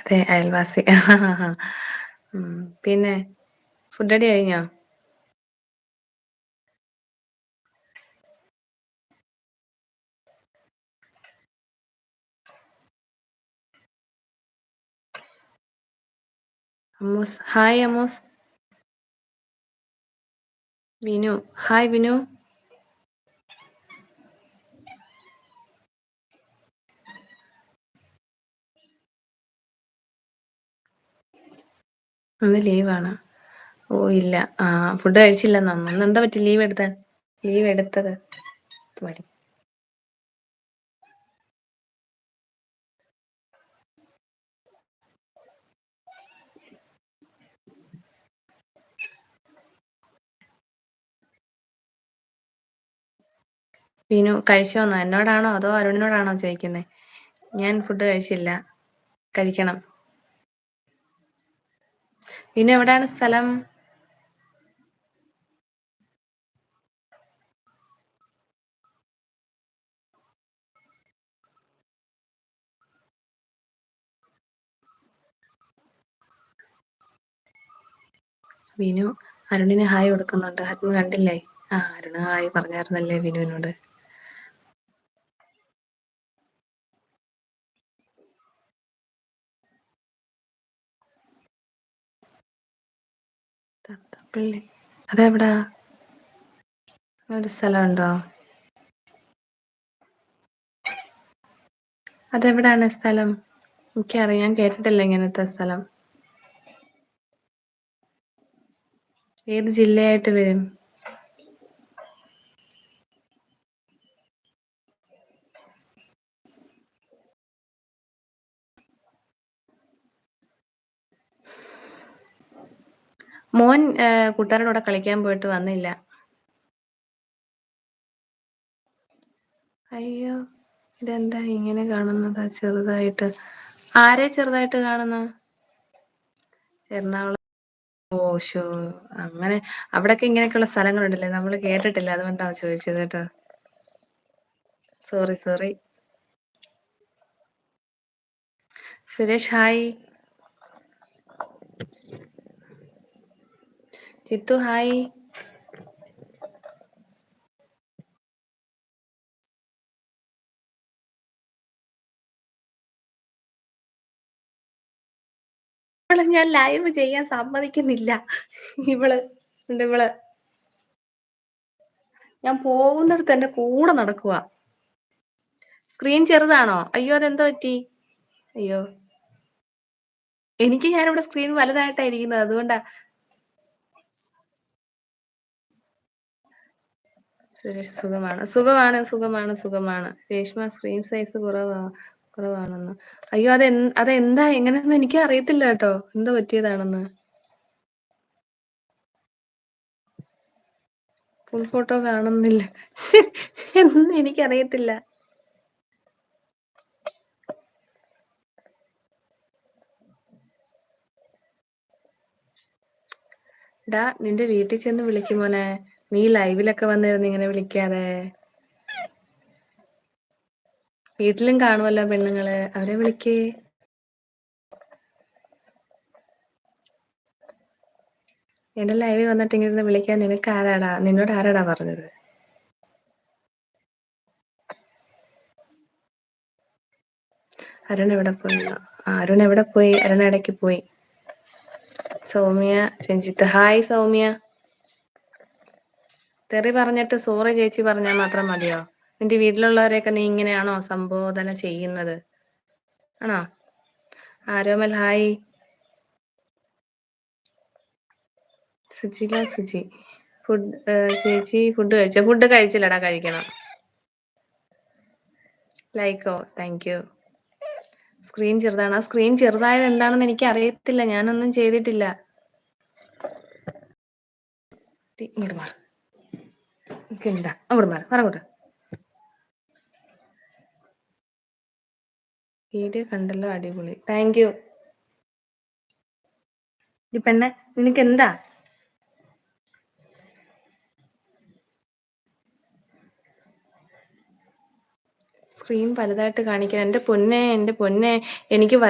അതെ, അയൽവാസി. ഉം. പിന്നെ ഫുഡടി കഴിഞ്ഞോ? അമ്മൂസ്, ഹായ് അമ്മൂസ്. വിനു, ഹായ് വിനു. ഇന്ന് ലീവാണ്. ഓ ഇല്ല. ഫുഡ് കഴിച്ചില്ലെന്നോ? ഇന്നെന്താ പറ്റി ലീവ് എടുക്കാൻ? ലീവ് എടുത്തത് മടി. വിനു കഴിച്ചോന്നോ? എന്നോടാണോ അതോ അരുണിനോടാണോ ചോദിക്കുന്നേ? ഞാൻ ഫുഡ് കഴിച്ചില്ല. കഴിക്കണം. വിനു എവിടാണ് സ്ഥലം? വിനു അരുണിന് ഹായ് കൊടുക്കുന്നുണ്ട്. അരുൺ കണ്ടില്ലേ? അരുണ് ഹായ് പറഞ്ഞായിരുന്നല്ലേ വിനുവിനോട്. തത്തപ്പള്ളി അതെവിടാ? ഒരു സ്ഥലമുണ്ടോ? അതെവിടാണ് സ്ഥലം? എനിക്കറിയാൻ കേട്ടിട്ടില്ല ഇങ്ങനത്തെ സ്ഥലം. ഏത് ജില്ലയായിട്ട് വരും? മോൻ കൂട്ടുകാരുടെ കൂടെ കളിക്കാൻ പോയിട്ട് വന്നില്ല. അയ്യോ, ഇതെന്താ ഇങ്ങനെ കാണുന്നത് ചെറുതായിട്ട്? ആരെ ചെറുതായിട്ട് കാണുന്ന? എറണാകുളം. ഓ ഷോ, അങ്ങനെ അവിടൊക്കെ ഇങ്ങനെയൊക്കെയുള്ള സ്ഥലങ്ങളുണ്ടല്ലേ, നമ്മള് കേട്ടിട്ടില്ല, അതുകൊണ്ടാ ചോദിച്ചത് കേട്ടോ. Sorry sorry. Suresh hi. Chithu hi. ഇവളെ ഞാൻ ലൈവ് ചെയ്യാൻ സമ്മതിക്കുന്നില്ല. ഇവള് ഇവള് ഞാൻ പോകുന്നിടത്ത് എന്റെ കൂടെ നടക്കുക. സ്ക്രീൻ ചെറുതാണോ? അയ്യോ, അതെന്തോ പറ്റി? അയ്യോ, എനിക്ക് ഞാനിവിടെ സ്ക്രീൻ വലുതായിട്ടാ ഇരിക്കുന്നത്, അതുകൊണ്ടാ. സുരേഷ് സുഖമാണ് സുഖമാണ് സുഖമാണ് സുഖമാണ്. രേഷ്മ സ്ക്രീൻ സൈസ് കുറവാണെന്ന്. അയ്യോ, അതെന്താ എങ്ങനെയൊന്നും എനിക്ക് അറിയത്തില്ല കേട്ടോ, എന്താ പറ്റിയതാണെന്ന്. ഫുൾ ഫോട്ടോ കാണുന്നില്ല. എന്ന് എനിക്കറിയത്തില്ല. ഡാ, നിന്റെ വീട്ടിൽ ചെന്ന് വിളിക്കുമോനെ. നീ ലൈവിലൊക്കെ വന്നിരുന്ന് ഇങ്ങനെ വിളിക്കാതെ. വീട്ടിലും കാണുമല്ലോ പെണ്ണുങ്ങള്, അവരെ വിളിക്കേ. എന്റെ ലൈവിൽ വന്നിട്ട് ഇങ്ങനെ വിളിക്കാൻ നിനക്ക് ആരാടാ? നിന്നോട് ആരാടാ പറഞ്ഞത്? അരുൺ എവിടെ പോയി? അരുൺ എവിടെ പോയി? അരുൺ ഇടയ്ക്ക് പോയി. സൗമ്യ രഞ്ജിത്ത് ഹായ് സൗമ്യ. തെറി പറഞ്ഞിട്ട് സോറി ചേച്ചി പറഞ്ഞാൽ മാത്രം മതിയോ? നിന്റെ വീട്ടിലുള്ളവരെയൊക്കെ നീ ഇങ്ങനെയാണോ സംബോധന ചെയ്യുന്നത്? ആണോ? ആരോമൽ ഹായ്. സുജില സുജി ഫുഡ് ചേച്ചി ഫുഡ് കഴിച്ചോ? ഫുഡ് കഴിച്ചില്ലടാ, കഴിക്കണം. ലൈക്കോ? Thank you. സ്ക്രീൻ ചെറുതാണ്. ആ സ്ക്രീൻ ചെറുതായത് എന്താണെന്ന് എനിക്ക് അറിയത്തില്ല, ഞാനൊന്നും ചെയ്തിട്ടില്ല. ഇങ്ങോട്ട് മാറ്. എന്താ അങ്ങോട്ട് മാറ്, അങ്ങോട്ട്. വീഡിയോ കണ്ടല്ലോ, അടിപൊളി, താങ്ക് യു. ഈ പെണ്ണെ, നിനക്ക് എന്താ? സ്ക്രീൻ വലുതായിട്ട് കാണിക്കാൻ. എന്റെ പൊന്നെ എനിക്ക്